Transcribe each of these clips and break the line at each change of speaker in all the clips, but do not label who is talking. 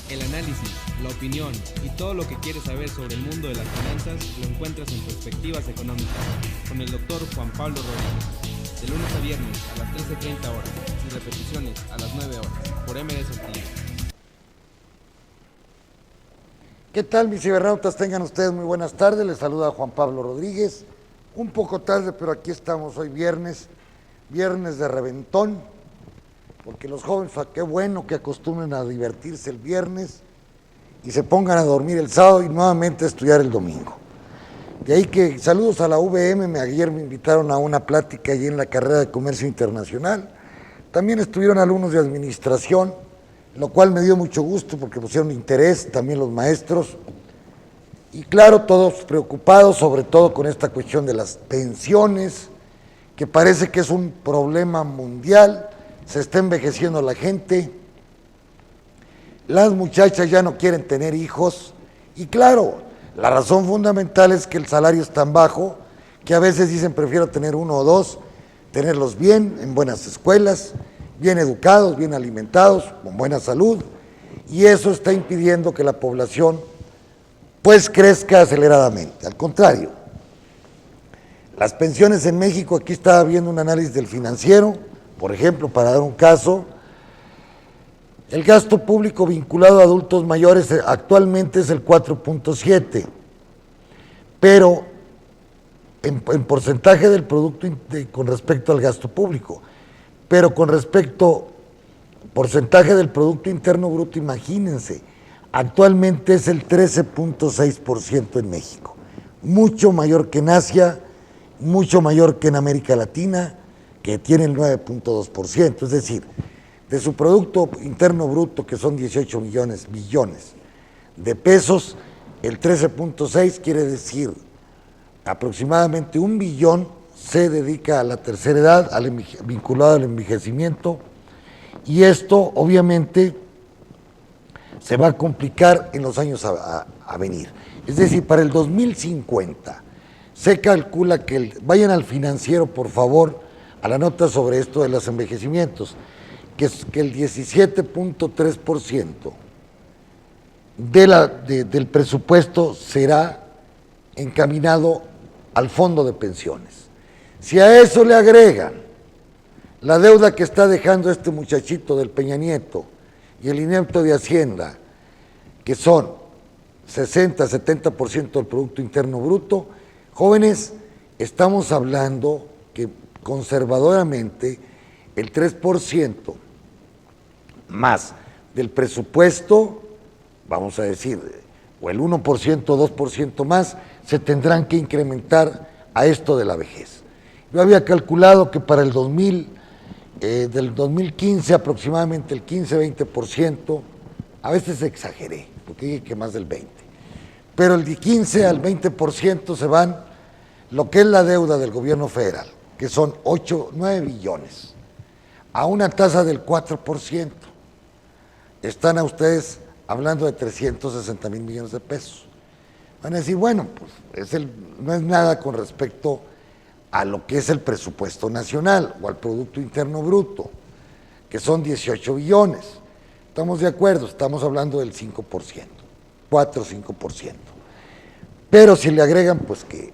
El análisis, la opinión y todo lo que quieres saber sobre el mundo de las finanzas lo encuentras en Perspectivas Económicas con el doctor Juan Pablo Rodríguez. De lunes a viernes a las 13:30 horas y repeticiones a las 9 horas por MD Saltillo.
¿Qué tal, mis cibernautas? Tengan ustedes muy buenas tardes. Les saluda Juan Pablo Rodríguez. Un poco tarde, pero aquí estamos hoy viernes de reventón, porque los jóvenes, qué bueno que acostumbren a divertirse el viernes y se pongan a dormir el sábado y nuevamente a estudiar el domingo. De ahí que saludos a la UVM, ayer me invitaron a una plática allí en la carrera de Comercio Internacional. También estuvieron alumnos de administración, lo cual me dio mucho gusto porque pusieron interés, también los maestros. Y claro, todos preocupados, sobre todo con esta cuestión de las pensiones, que parece que es un problema mundial. Se está envejeciendo la gente, las muchachas ya no quieren tener hijos, y claro, la razón fundamental es que el salario es tan bajo, que a veces dicen prefiero tener uno o dos, tenerlos bien, en buenas escuelas, bien educados, bien alimentados, con buena salud, y eso está impidiendo que la población pues crezca aceleradamente. Al contrario, las pensiones en México, aquí estaba viendo un análisis del Financiero, por ejemplo, para dar un caso, el gasto público vinculado a adultos mayores actualmente es el 4.7, pero en porcentaje del producto con respecto al gasto público, pero con respecto porcentaje del Producto Interno Bruto, imagínense, actualmente es el 13.6% en México, mucho mayor que en Asia, mucho mayor que en América Latina, que tiene el 9.2%, es decir, de su Producto Interno Bruto, que son 18 billones de pesos, el 13.6 quiere decir aproximadamente 1 billón se dedica a la tercera edad, vinculado al envejecimiento, y esto obviamente se va a complicar en los años a venir. Es decir, para el 2050 se calcula que, vayan al Financiero por favor, a la nota sobre esto de los envejecimientos, que el 17.3% del presupuesto será encaminado al fondo de pensiones. Si a eso le agregan la deuda que está dejando este muchachito del Peña Nieto y el inepto de Hacienda, que son 60-70% del Producto Interno Bruto, jóvenes, estamos hablando que conservadoramente el 3% más del presupuesto, vamos a decir, o el 1% o 2% más, se tendrán que incrementar a esto de la vejez. Yo había calculado que para el del 2015 aproximadamente el 15-20%, a veces exageré, porque dije que más del 20%, pero el de 15 al 20% se van lo que es la deuda del gobierno federal, que son 9 billones, a una tasa del 4%. Están a ustedes hablando de 360 mil millones de pesos. Van a decir, bueno, pues no es nada con respecto a lo que es el presupuesto nacional o al Producto Interno Bruto, que son 18 billones. Estamos de acuerdo, estamos hablando del 5%, 4-5%. Pero si le agregan, pues que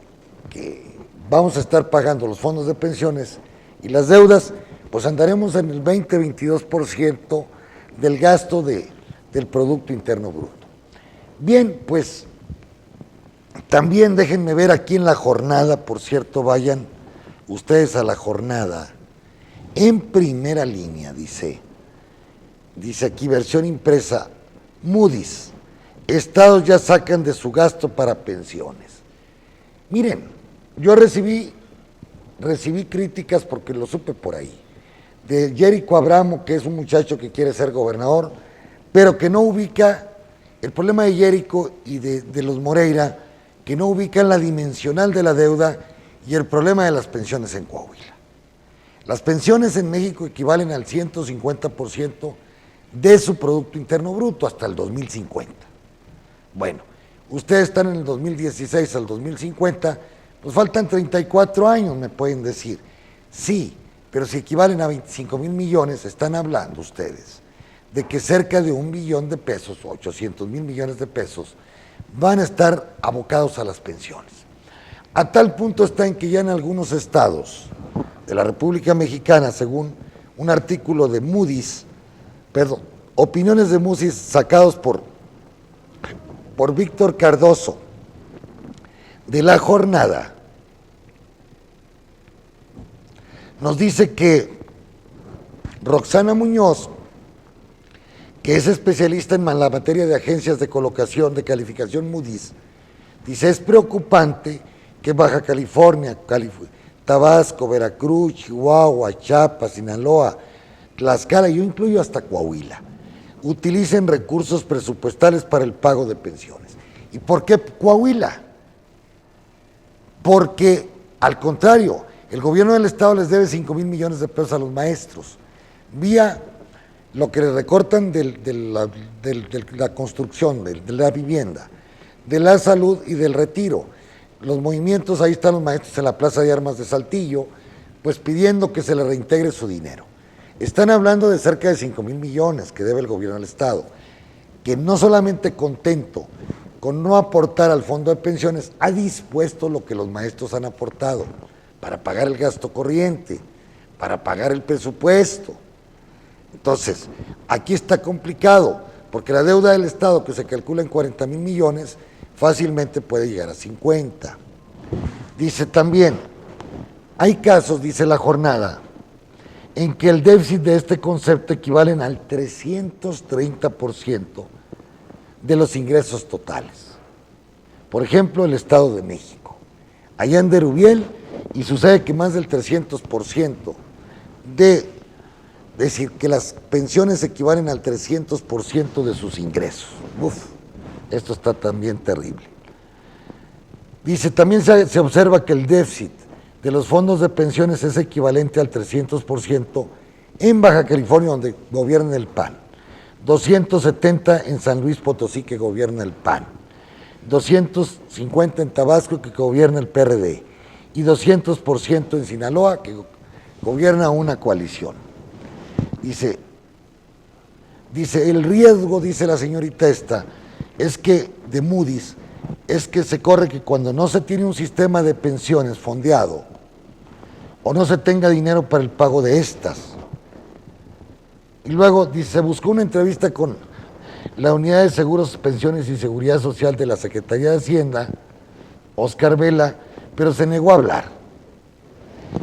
vamos a estar pagando los fondos de pensiones y las deudas, pues andaremos en el 20-22% del gasto del Producto Interno Bruto. Bien, pues también déjenme ver aquí en la jornada, por cierto, vayan ustedes a la jornada, en primera línea, dice aquí, versión impresa, Moody's, estados ya sacan de su gasto para pensiones. Miren, yo recibí críticas porque lo supe por ahí, de Jerico Abramo, que es un muchacho que quiere ser gobernador, pero que no ubica el problema de Jerico y de los Moreira, que no ubican la dimensional de la deuda y el problema de las pensiones en Coahuila. Las pensiones en México equivalen al 150% de su Producto Interno Bruto hasta el 2050. Bueno, ustedes están en el 2016 al 2050, pues faltan 34 años, me pueden decir. Sí, pero si equivalen a 25 mil millones, están hablando ustedes de que cerca de 1 billón de pesos, 800,000 millones de pesos, van a estar abocados a las pensiones. A tal punto está en que ya en algunos estados de la República Mexicana, según un artículo de Moody's, opiniones de Moody's sacados por Víctor Cardoso, de La Jornada, nos dice que Roxana Muñoz, que es especialista en la materia de agencias de colocación, de calificación Moody's, dice: es preocupante que Baja California, Tabasco, Veracruz, Chihuahua, Chiapas, Sinaloa, Tlaxcala, yo incluyo hasta Coahuila, utilicen recursos presupuestales para el pago de pensiones. ¿Y por qué Coahuila? Porque, al contrario, el gobierno del estado les debe 5,000 millones de pesos a los maestros, vía lo que le recortan de la construcción, de la vivienda, de la salud y del retiro. Los movimientos, ahí están los maestros en la Plaza de Armas de Saltillo, pues pidiendo que se le reintegre su dinero. Están hablando de cerca de 5,000 millones que debe el gobierno del estado, que no solamente contento con no aportar al fondo de pensiones, ha dispuesto lo que los maestros han aportado para pagar el gasto corriente, para pagar el presupuesto. Entonces, aquí está complicado, porque la deuda del estado, que se calcula en 40,000 millones, fácilmente puede llegar a 50. Dice también, hay casos, dice La Jornada, en que el déficit de este concepto equivalen al 330% de los ingresos totales. Por ejemplo, el Estado de México. Allá en Derubiel, y sucede que más del 300% es decir, que las pensiones equivalen al 300% de sus ingresos. Esto está también terrible. Dice, también se observa que el déficit de los fondos de pensiones es equivalente al 300% en Baja California, donde gobierna el PAN, 270 en San Luis Potosí, que gobierna el PAN, 250 en Tabasco, que gobierna el PRD, y 200% en Sinaloa, que gobierna una coalición. Dice, el riesgo, dice la señorita esta, es que, de Moody's, es que se corre que cuando no se tiene un sistema de pensiones fondeado, o no se tenga dinero para el pago de estas. Y luego, dice, se buscó una entrevista con la Unidad de Seguros, Pensiones y Seguridad Social de la Secretaría de Hacienda, Oscar Vela, pero se negó a hablar.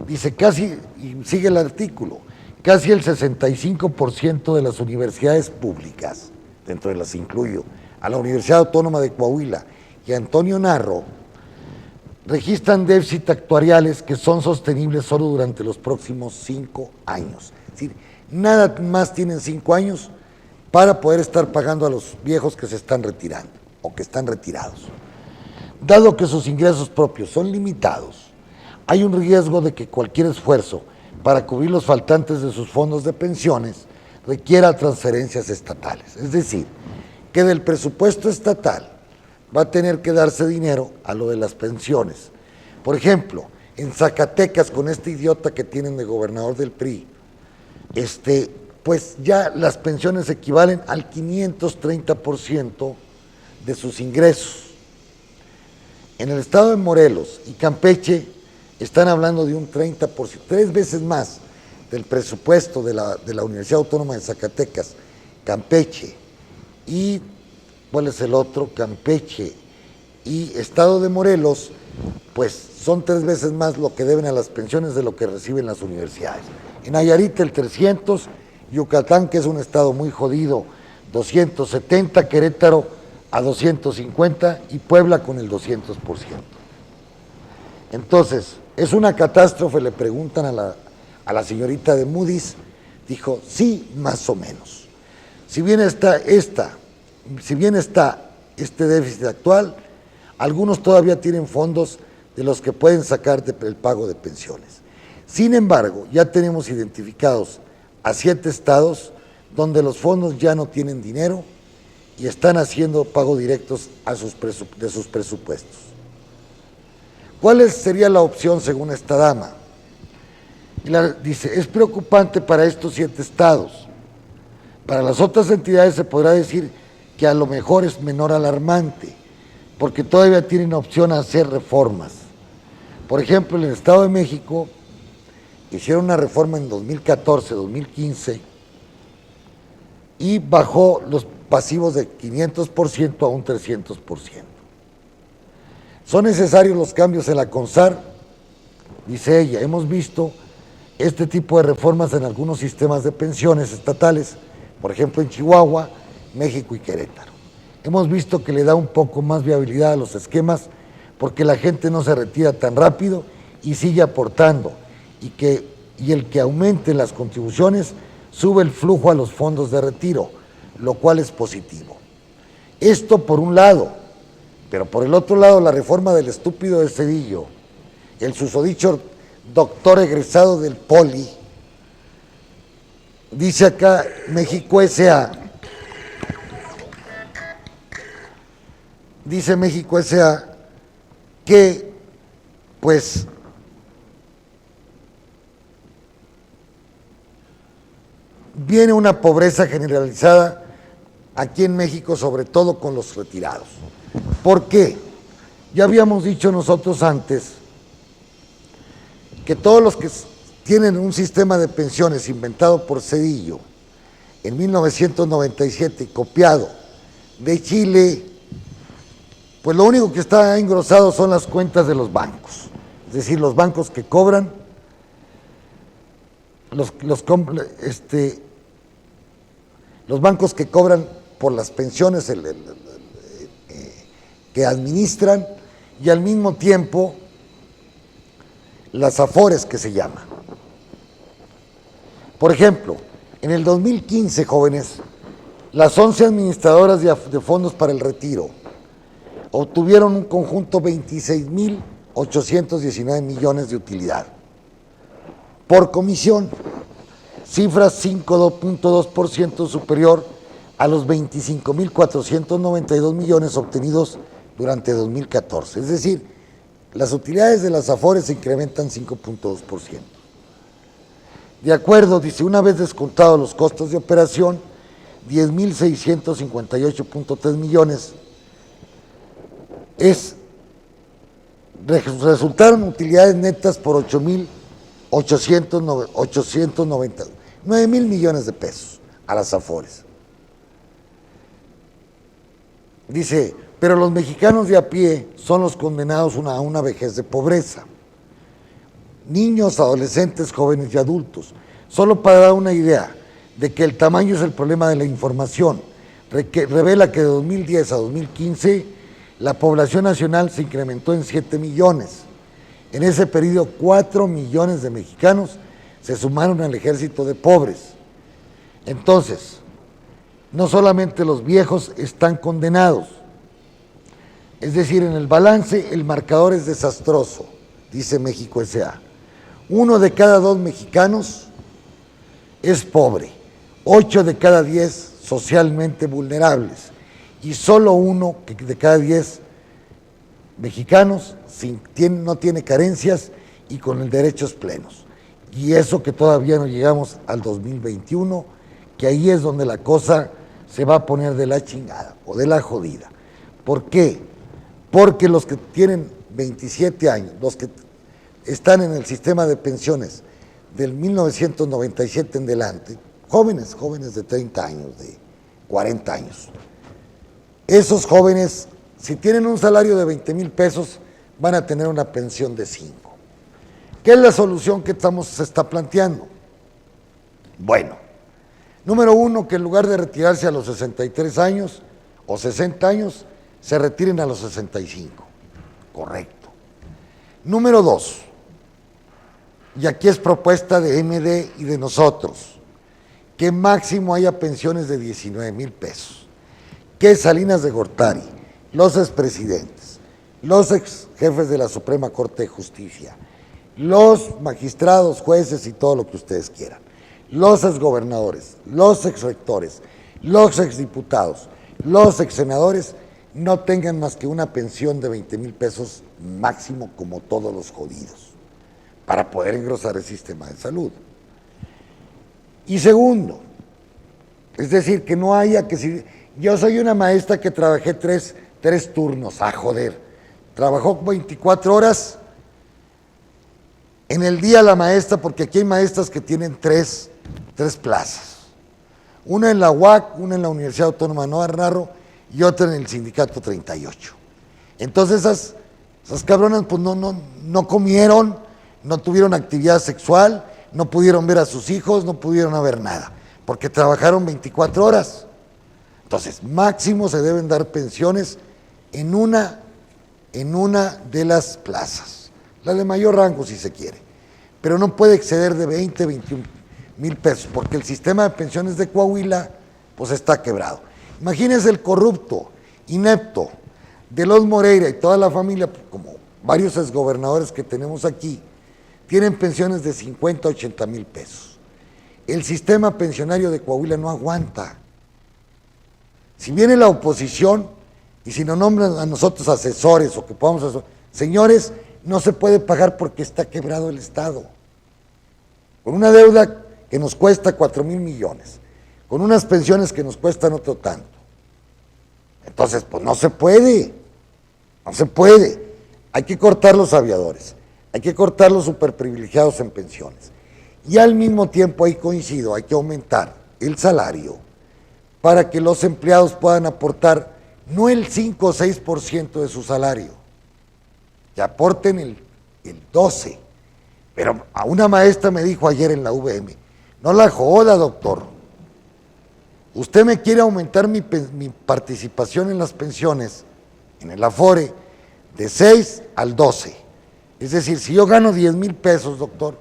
Dice, casi, y sigue el artículo, casi el 65% de las universidades públicas, dentro de las incluyo a la Universidad Autónoma de Coahuila y a Antonio Narro, registran déficit actuariales que son sostenibles solo durante los próximos 5 años. Es decir, nada más tienen 5 años para poder estar pagando a los viejos que se están retirando o que están retirados. Dado que sus ingresos propios son limitados, hay un riesgo de que cualquier esfuerzo para cubrir los faltantes de sus fondos de pensiones requiera transferencias estatales. Es decir, que del presupuesto estatal va a tener que darse dinero a lo de las pensiones. Por ejemplo, en Zacatecas, con este idiota que tienen de gobernador del PRI, pues ya las pensiones equivalen al 530% de sus ingresos. En el estado de Morelos y Campeche están hablando de un 30%, 3 veces más del presupuesto de la Universidad Autónoma de Zacatecas, Campeche, y ¿cuál es el otro? Campeche y estado de Morelos, pues son 3 veces más lo que deben a las pensiones de lo que reciben las universidades. En Nayarit el 300%, Yucatán, que es un estado muy jodido, 270%, Querétaro a 250% y Puebla con el 200%. Entonces, ¿es una catástrofe? Le preguntan a la señorita de Moody's. Dijo, sí, más o menos. Si bien está este déficit actual, algunos todavía tienen fondos de los que pueden sacar el pago de pensiones. Sin embargo, ya tenemos identificados a 7 estados donde los fondos ya no tienen dinero y están haciendo pagos directos de sus presupuestos. ¿Cuál sería la opción según esta dama? Dice, es preocupante para estos 7 estados, Para las otras entidades se podrá decir que a lo mejor es menor alarmante, porque todavía tienen opción a hacer reformas. Por ejemplo, en el Estado de México hicieron una reforma en 2014, 2015, y bajó los pasivos de 500% a un 300%. Son necesarios los cambios en la CONSAR, dice ella. Hemos visto este tipo de reformas en algunos sistemas de pensiones estatales, por ejemplo en Chihuahua, México y Querétaro. Hemos visto que le da un poco más viabilidad a los esquemas porque la gente no se retira tan rápido y sigue aportando, y el que aumenten las contribuciones sube el flujo a los fondos de retiro, lo cual es positivo. Esto por un lado, pero por el otro lado la reforma del estúpido de Cedillo, el susodicho doctor egresado del Poli, dice acá México S.A., dice México S.A. que pues viene una pobreza generalizada aquí en México, sobre todo con los retirados. ¿Por qué? Ya habíamos dicho nosotros antes que todos los que tienen un sistema de pensiones inventado por Cedillo en 1997 y copiado de Chile, pues lo único que está engrosado son las cuentas de los bancos, es decir, los bancos que cobran, los bancos que cobran por las pensiones que administran, y al mismo tiempo las afores, que se llama. Por ejemplo, en el 2015, jóvenes, las 11 administradoras de fondos para el retiro obtuvieron un conjunto 26.819 millones de utilidad por comisión, cifra 5.2% superior a los 25.492 millones obtenidos durante 2014. Es decir, las utilidades de las afores se incrementan 5.2%. De acuerdo, dice, una vez descontados los costos de operación, 10.658.3 millones, resultaron utilidades netas por 9.000 millones de pesos a las afores. Dice, pero los mexicanos de a pie son los condenados a una vejez de pobreza. Niños, adolescentes, jóvenes y adultos. Solo para dar una idea de que el tamaño es el problema de la información, revela que de 2010 a 2015 la población nacional se incrementó en 7 millones. En ese periodo 4 millones de mexicanos se sumaron al ejército de pobres. Entonces, no solamente los viejos están condenados, es decir, en el balance el marcador es desastroso, dice México S.A. 1 de cada 2 mexicanos es pobre, 8 de cada 10 socialmente vulnerables, y solo 1 de cada 10 mexicanos no tiene carencias y con derechos plenos. Y eso que todavía no llegamos al 2021, que ahí es donde la cosa se va a poner de la chingada o de la jodida. ¿Por qué? Porque los que tienen 27 años, los que están en el sistema de pensiones del 1997 en delante, jóvenes de 30 años, de 40 años, esos jóvenes, si tienen un salario de 20,000 pesos, van a tener una pensión de 5. ¿Qué es la solución que se está planteando? Bueno, número 1, que en lugar de retirarse a los 63 años o 60 años, se retiren a los 65. Correcto. Número 2, y aquí es propuesta de MD y de nosotros, que máximo haya pensiones de 19,000 pesos. Que Salinas de Gortari, los expresidentes, los ex jefes de la Suprema Corte de Justicia, los magistrados, jueces y todo lo que ustedes quieran, los exgobernadores, los exrectores, los exdiputados, los exsenadores, no tengan más que una pensión de 20,000 pesos máximo, como todos los jodidos, para poder engrosar el sistema de salud. Y segundo, Es decir, que no haya que si yo soy una maestra que trabajé tres turnos, joder, trabajó 24 horas en el día la maestra, porque aquí hay maestras que tienen tres plazas, una en la UAC, una en la Universidad Autónoma de Navarro y otra en el Sindicato 38. Entonces esas cabronas pues no comieron, no tuvieron actividad sexual, no pudieron ver a sus hijos, no pudieron ver nada, porque trabajaron 24 horas. Entonces, máximo se deben dar pensiones en una de las plazas, la de mayor rango si se quiere, pero no puede exceder de 20, 21 mil pesos, porque el sistema de pensiones de Coahuila pues está quebrado. Imagínense el corrupto, inepto, de los Moreira y toda la familia, como varios exgobernadores que tenemos aquí, tienen pensiones de 50, 80 mil pesos. El sistema pensionario de Coahuila no aguanta. Si viene la oposición y si nos nombran a nosotros asesores o que podamos hacer, señores, no se puede pagar porque está quebrado el Estado. Con una deuda que nos cuesta 4,000 millones, con unas pensiones que nos cuestan otro tanto. Entonces, pues no se puede. Hay que cortar los aviadores, hay que cortar los superprivilegiados en pensiones. Y al mismo tiempo, ahí coincido, hay que aumentar el salario para que los empleados puedan aportar no el 5 o 6% de su salario, que aporten el 12%. Pero a una maestra me dijo ayer en la VM, no la joda, doctor, usted me quiere aumentar mi participación en las pensiones, en el Afore, de 6 al 12. Es decir, si yo gano 10 mil pesos, doctor,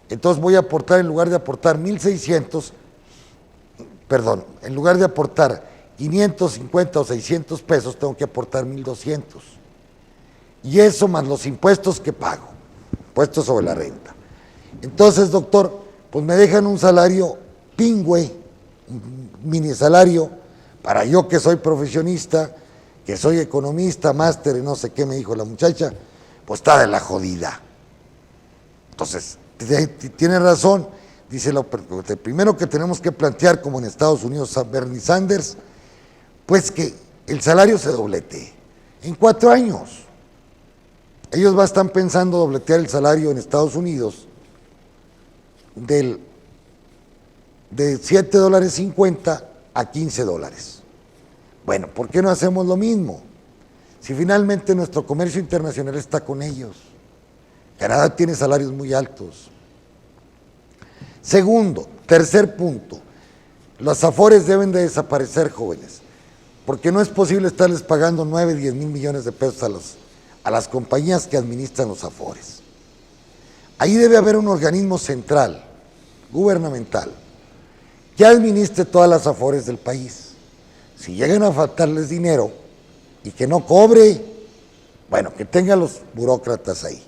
entonces voy a aportar, en lugar de aportar 1,600, en lugar de aportar 550 o 600 pesos, tengo que aportar 1,200. Y eso más los impuestos que pago, impuestos sobre la renta. Entonces, doctor, pues me dejan un salario pingüe, un mini salario, para yo que soy profesionista, que soy economista, máster y no sé qué me dijo la muchacha, pues está de la jodida. Entonces, tiene razón, dice lo primero que tenemos que plantear, como en Estados Unidos Bernie Sanders, pues que el salario se dobletee en 4 años. Ellos están pensando dobletear el salario en Estados Unidos de $7.50 a $15. Bueno, ¿por qué no hacemos lo mismo? Si finalmente nuestro comercio internacional está con ellos. Canadá tiene salarios muy altos. Segundo, tercer punto, los afores deben de desaparecer, jóvenes, porque no es posible estarles pagando 9, 10 mil millones de pesos a las compañías que administran los afores. Ahí debe haber un organismo central, gubernamental, que administre todas las afores del país. Si llegan a faltarles dinero y que no cobre, bueno, que tengan los burócratas ahí,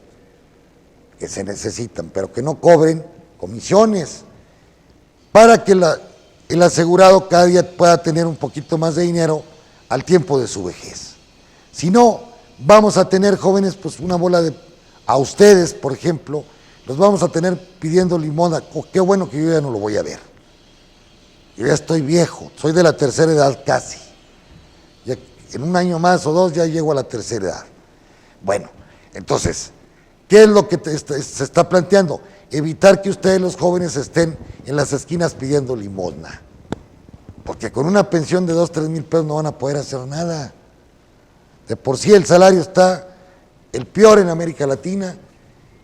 que se necesitan, pero que no cobren comisiones, para que el asegurado cada día pueda tener un poquito más de dinero al tiempo de su vejez. Si no, vamos a tener, jóvenes, pues una bola a ustedes, por ejemplo, los vamos a tener pidiendo limosna. Qué bueno que yo ya no lo voy a ver. Yo ya estoy viejo, soy de la tercera edad casi. Ya en un año más o 2 ya llego a la tercera edad. Bueno, entonces, ¿qué es lo que se está planteando? Evitar que ustedes, los jóvenes, estén en las esquinas pidiendo limosna. Porque con una pensión de 2, 3 mil pesos no van a poder hacer nada. De por sí el salario está el peor en América Latina,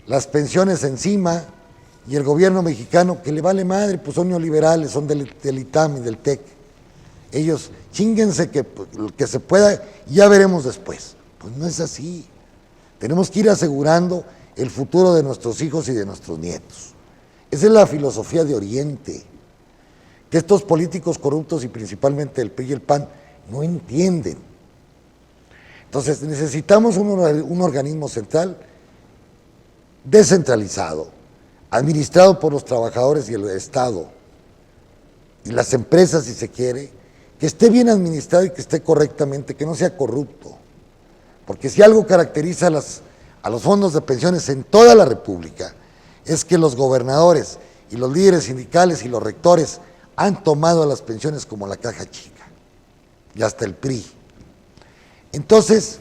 las pensiones encima, y el gobierno mexicano, que le vale madre, pues son neoliberales, son del ITAM y del TEC. Ellos, chínguense que se pueda, y ya veremos después. Pues no es así. Tenemos que ir asegurando el futuro de nuestros hijos y de nuestros nietos. Esa es la filosofía de Oriente, que estos políticos corruptos y principalmente el PRI y el PAN no entienden. Entonces necesitamos un organismo central descentralizado, administrado por los trabajadores y el Estado y las empresas, si se quiere, que esté bien administrado y que esté correctamente, que no sea corrupto. Porque si algo caracteriza a los fondos de pensiones en toda la República, es que los gobernadores y los líderes sindicales y los rectores han tomado a las pensiones como la caja chica, y hasta el PRI. Entonces,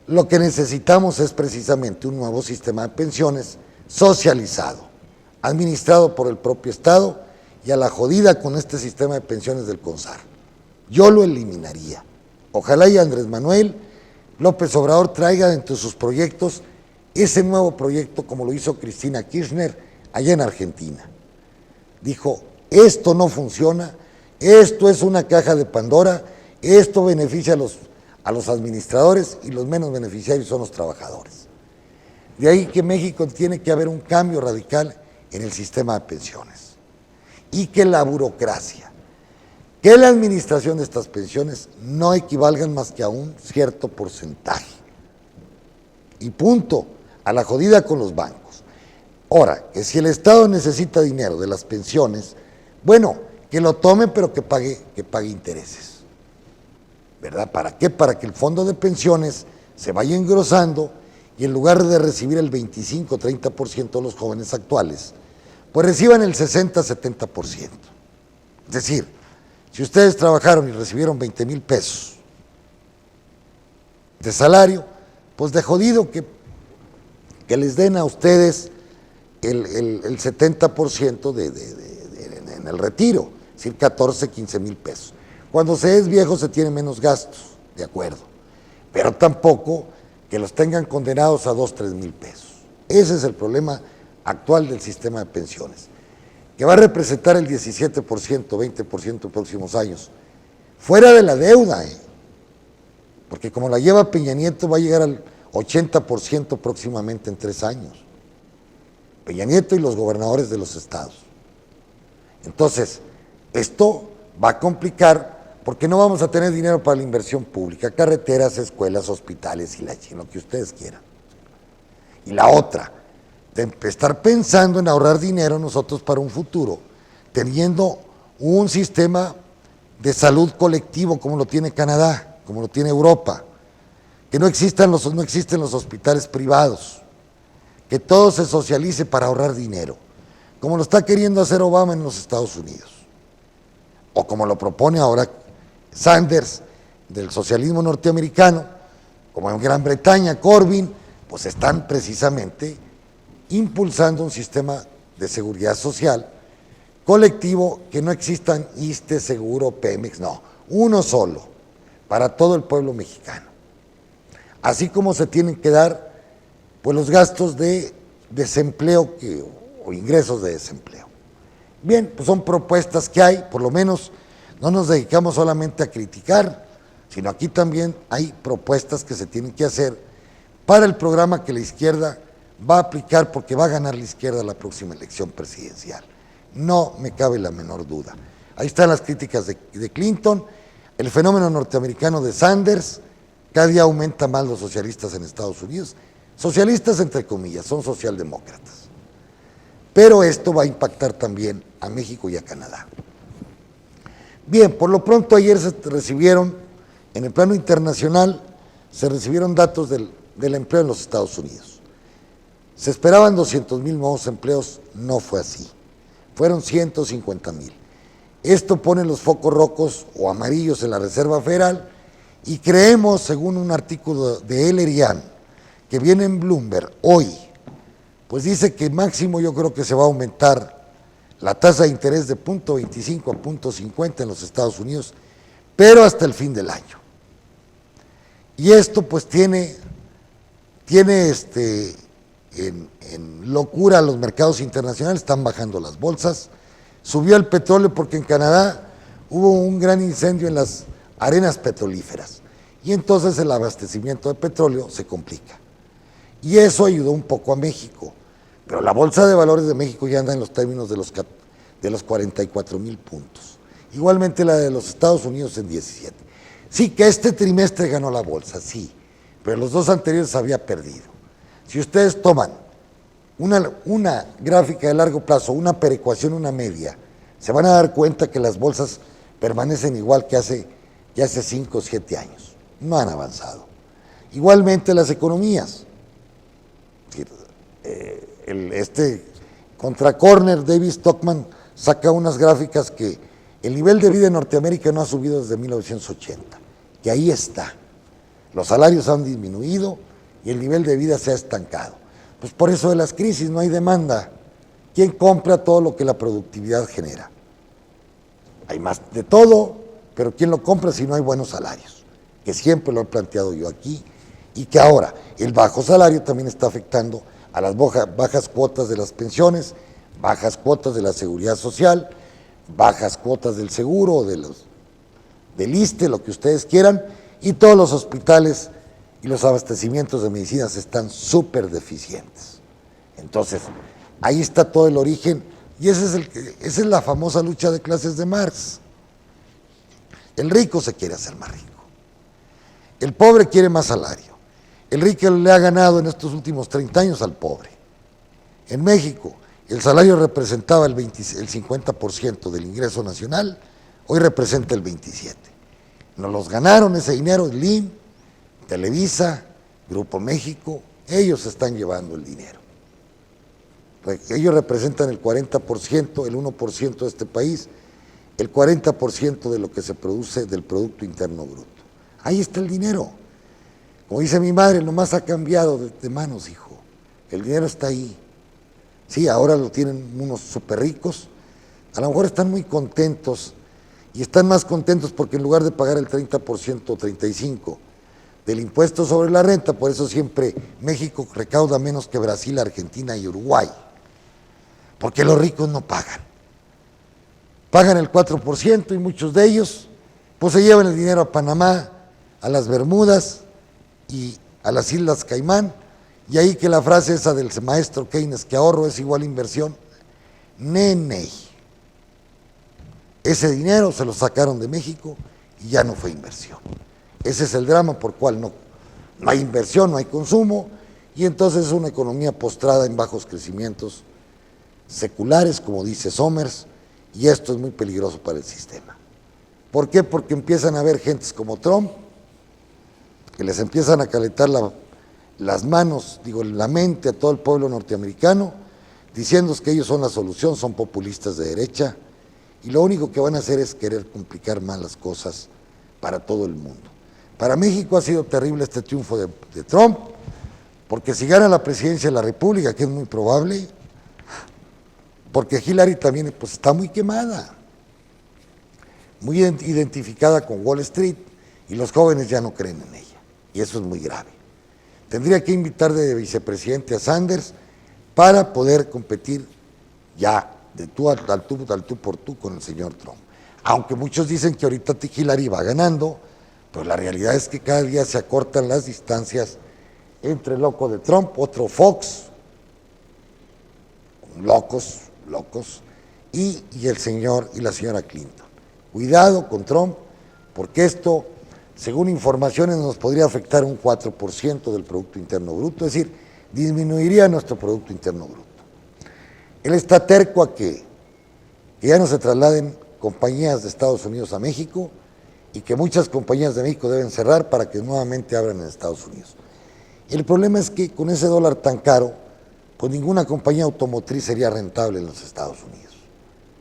lo que necesitamos es precisamente un nuevo sistema de pensiones socializado, administrado por el propio Estado, y a la jodida con este sistema de pensiones del CONSAR. Yo lo eliminaría. Ojalá y Andrés Manuel López Obrador traiga dentro de sus proyectos ese nuevo proyecto, como lo hizo Cristina Kirchner allá en Argentina. Dijo, esto no funciona, esto es una caja de Pandora, esto beneficia a los administradores y los menos beneficiarios son los trabajadores. De ahí que México tiene que haber un cambio radical en el sistema de pensiones y que la burocracia, que la administración de estas pensiones no equivalgan más que a un cierto porcentaje. Y punto, a la jodida con los bancos. Ahora, que si el Estado necesita dinero de las pensiones, bueno, que lo tome pero que pague intereses. ¿Verdad? ¿Para qué? Para que el fondo de pensiones se vaya engrosando y en lugar de recibir el 25-30% de los jóvenes actuales, pues reciban el 60-70%. Es decir, si ustedes trabajaron y recibieron 20,000 pesos de salario, pues de jodido que les den a ustedes el 70% en el retiro, es decir, 14-15,000 pesos. Cuando se es viejo se tiene menos gastos, de acuerdo, pero tampoco que los tengan condenados a 2-3,000 pesos. Ese es el problema actual del sistema de pensiones, que va a representar el 17%, 20% en próximos años, fuera de la deuda, porque como la lleva Peña Nieto va a llegar al 80% próximamente en 3 años. Peña Nieto y los gobernadores de los estados. Entonces, esto va a complicar porque no vamos a tener dinero para la inversión pública, carreteras, escuelas, hospitales y lo que ustedes quieran. Y la otra, de estar pensando en ahorrar dinero nosotros para un futuro, teniendo un sistema de salud colectivo como lo tiene Canadá, como lo tiene Europa, que no existen los hospitales privados, que todo se socialice para ahorrar dinero, como lo está queriendo hacer Obama en los Estados Unidos, o como lo propone ahora Sanders del socialismo norteamericano, como en Gran Bretaña, Corbyn, pues están precisamente impulsando un sistema de seguridad social colectivo, que no existan ISSSTE, Seguro, Pemex, no, uno solo, para todo el pueblo mexicano. Así como se tienen que dar pues los gastos de desempleo o ingresos de desempleo. Bien, pues son propuestas que hay, por lo menos no nos dedicamos solamente a criticar, sino aquí también hay propuestas que se tienen que hacer para el programa que la izquierda va a aplicar, porque va a ganar la izquierda la próxima elección presidencial. No me cabe la menor duda. Ahí están las críticas de Clinton, el fenómeno norteamericano de Sanders, cada día aumenta más los socialistas en Estados Unidos, socialistas entre comillas, son socialdemócratas. Pero esto va a impactar también a México y a Canadá. Bien, por lo pronto ayer se recibieron, en el plano internacional, se recibieron datos del empleo en los Estados Unidos. Se esperaban 200,000 nuevos empleos, no fue así, fueron 150,000. Esto pone los focos rojos o amarillos en la Reserva Federal y creemos, según un artículo de Elerian, que viene en Bloomberg hoy, pues dice que máximo yo creo que se va a aumentar la tasa de interés de 0.25 a 0.50 en los Estados Unidos, pero hasta el fin del año. Y esto pues tiene en locura los mercados internacionales, están bajando las bolsas, subió el petróleo porque en Canadá hubo un gran incendio en las arenas petrolíferas y entonces el abastecimiento de petróleo se complica. Y eso ayudó un poco a México, pero la Bolsa de Valores de México ya anda en los términos de los 44,000 puntos. Igualmente la de los Estados Unidos en 17. Sí, que este trimestre ganó la bolsa, sí, pero los 2 anteriores había perdido. Si ustedes toman una gráfica de largo plazo, una perecuación, una media, se van a dar cuenta que las bolsas permanecen igual que hace 5 o 7 años. No han avanzado. Igualmente las economías. Contra Corner, David Stockman, saca unas gráficas que el nivel de vida en Norteamérica no ha subido desde 1980, que ahí está. Los salarios han disminuido y el nivel de vida se ha estancado. Pues por eso de las crisis no hay demanda. ¿Quién compra todo lo que la productividad genera? Hay más de todo, pero ¿quién lo compra si no hay buenos salarios? Que siempre lo he planteado yo aquí, y que ahora el bajo salario también está afectando a las bajas cuotas de las pensiones, bajas cuotas de la seguridad social, bajas cuotas del seguro, del ISSSTE, lo que ustedes quieran, y todos los hospitales y los abastecimientos de medicinas están súper deficientes. Entonces, ahí está todo el origen, y esa es la famosa lucha de clases de Marx. El rico se quiere hacer más rico, el pobre quiere más salario. El rico le ha ganado en estos últimos 30 años al pobre. En México, el salario representaba el 50% del ingreso nacional, hoy representa el 27%. Nos los ganaron ese dinero, el IMSS, Televisa, Grupo México, ellos están llevando el dinero. Ellos representan el 40%, el 1% de este país, el 40% de lo que se produce del Producto Interno Bruto. Ahí está el dinero. Como dice mi madre, nomás ha cambiado de manos, hijo. El dinero está ahí. Sí, ahora lo tienen unos súper ricos. A lo mejor están muy contentos, y están más contentos porque en lugar de pagar el 30% o 35% del impuesto sobre la renta, por eso siempre México recauda menos que Brasil, Argentina y Uruguay. Porque los ricos no pagan. Pagan el 4% y muchos de ellos pues se llevan el dinero a Panamá, a las Bermudas y a las Islas Caimán, y ahí que la frase esa del maestro Keynes, que ahorro es igual a inversión, nene. Ese dinero se lo sacaron de México y ya no fue inversión. Ese es el drama por cual no hay inversión, no hay consumo, y entonces es una economía postrada en bajos crecimientos seculares, como dice Somers, y esto es muy peligroso para el sistema. ¿Por qué? Porque empiezan a haber gentes como Trump, que les empiezan a calentar las manos, la mente a todo el pueblo norteamericano, diciendo que ellos son la solución, son populistas de derecha, y lo único que van a hacer es querer complicar más las cosas para todo el mundo. Para México ha sido terrible este triunfo de Trump, porque si gana la presidencia de la República, que es muy probable, porque Hillary también pues, está muy quemada, muy identificada con Wall Street, y los jóvenes ya no creen en ella. Y eso es muy grave. Tendría que invitar de vicepresidente a Sanders para poder competir ya de tú al tú por tú con el señor Trump. Aunque muchos dicen que ahorita Hillary va ganando, pero la realidad es que cada día se acortan las distancias entre el loco de Trump, otro Fox, locos, y el señor y la señora Clinton. Cuidado con Trump, porque esto, según informaciones, nos podría afectar un 4% del Producto Interno Bruto, es decir, disminuiría nuestro Producto Interno Bruto. Él está terco a que ya no se trasladen compañías de Estados Unidos a México y que muchas compañías de México deben cerrar para que nuevamente abran en Estados Unidos. El problema es que con ese dólar tan caro, pues ninguna compañía automotriz sería rentable en los Estados Unidos.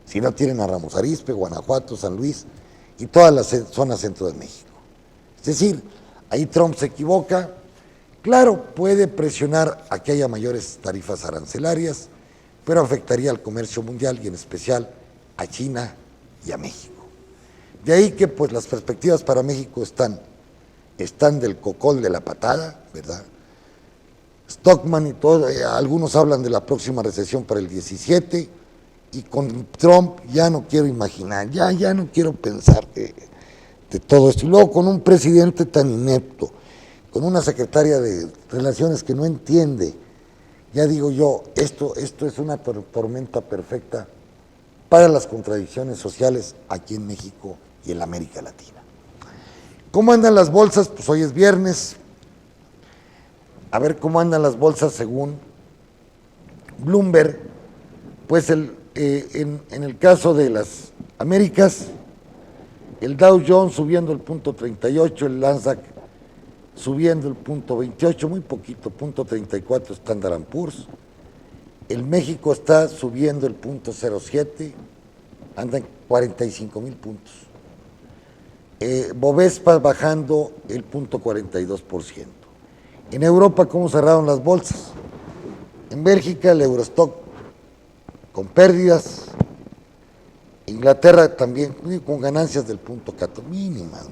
Si no tienen a Ramos Arizpe, Guanajuato, San Luis y toda la zona centro de México. Es decir, ahí Trump se equivoca. Claro, puede presionar a que haya mayores tarifas arancelarias, pero afectaría al comercio mundial y en especial a China y a México. De ahí que pues las perspectivas para México están del cocol de la patada, ¿verdad? Stockman y todo, algunos hablan de la próxima recesión para el 17, y con Trump ya no quiero imaginar, ya no quiero pensar de todo esto. Y luego con un presidente tan inepto, con una secretaria de Relaciones que no entiende, ya digo yo, esto es una tormenta perfecta para las contradicciones sociales aquí en México y en la América Latina. ¿Cómo andan las bolsas? Pues hoy es viernes. A ver cómo andan las bolsas según Bloomberg. Pues en el caso de las Américas, el Dow Jones subiendo el 0.38, el Nasdaq subiendo el 0.28, muy poquito, 0.34 Standard & Poor's. El México está subiendo el 0.07, anda en 45,000 puntos. Bovespa bajando el 0.42%. En Europa, ¿cómo cerraron las bolsas? En Bélgica, el Eurostock con pérdidas. Inglaterra también con ganancias del 0.14, mínimas.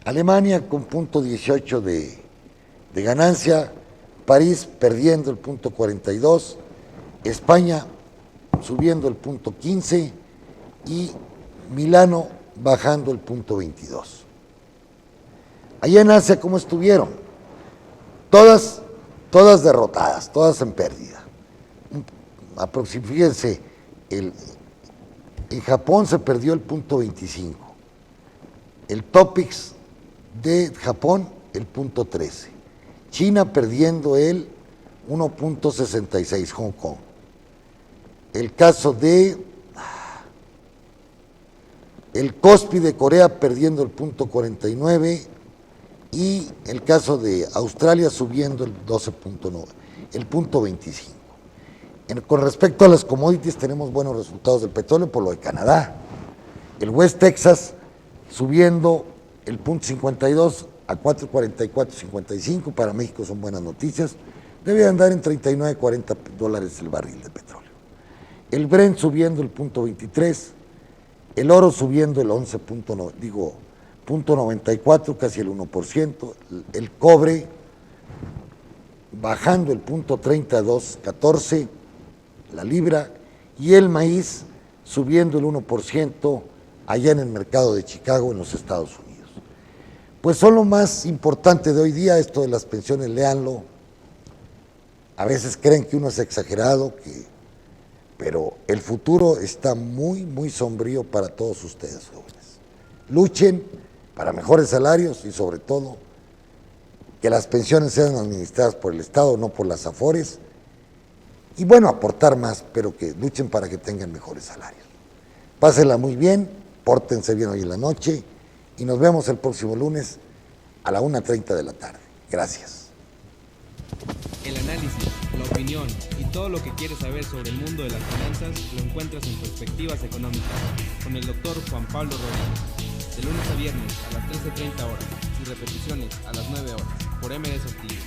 Alemania con 0.18 de ganancia. París perdiendo el 0.42. España subiendo el 0.15 y Milano bajando el 0.22. Allá en Asia, ¿cómo estuvieron? Todas derrotadas, todas en pérdida. Fíjense, en Japón se perdió el 0.25. El Topix de Japón, el 0.13. China perdiendo el 1.66, Hong Kong. El caso de el Kospi de Corea perdiendo el 0.49 y el caso de Australia subiendo el 12.9, el 0.25. Con respecto a las commodities tenemos buenos resultados del petróleo por lo de Canadá. El West Texas subiendo el 0.52 a 4.44.55, para México son buenas noticias. Debe andar en $39.40 el barril de petróleo. El Brent subiendo el 0.23, el oro subiendo el 0.94, casi el 1%, el cobre bajando el 0.3214, la libra, y el maíz subiendo el 1% allá en el mercado de Chicago, en los Estados Unidos. Pues son lo más importante de hoy día. Esto de las pensiones, léanlo. A veces creen que uno es exagerado, pero el futuro está muy sombrío para todos ustedes, jóvenes. Luchen para mejores salarios y sobre todo que las pensiones sean administradas por el Estado, no por las AFORES. Y bueno, aportar más, pero que luchen para que tengan mejores salarios. Pásenla muy bien, pórtense bien hoy en la noche y nos vemos el próximo lunes a la 1:30 de la tarde. Gracias.
El análisis, la opinión y todo lo que quieres saber sobre el mundo de las finanzas lo encuentras en Perspectivas Económicas con el doctor Juan Pablo Rodríguez. De lunes a viernes a las 13:30 horas y repeticiones a las 9 horas por MD Sortillo.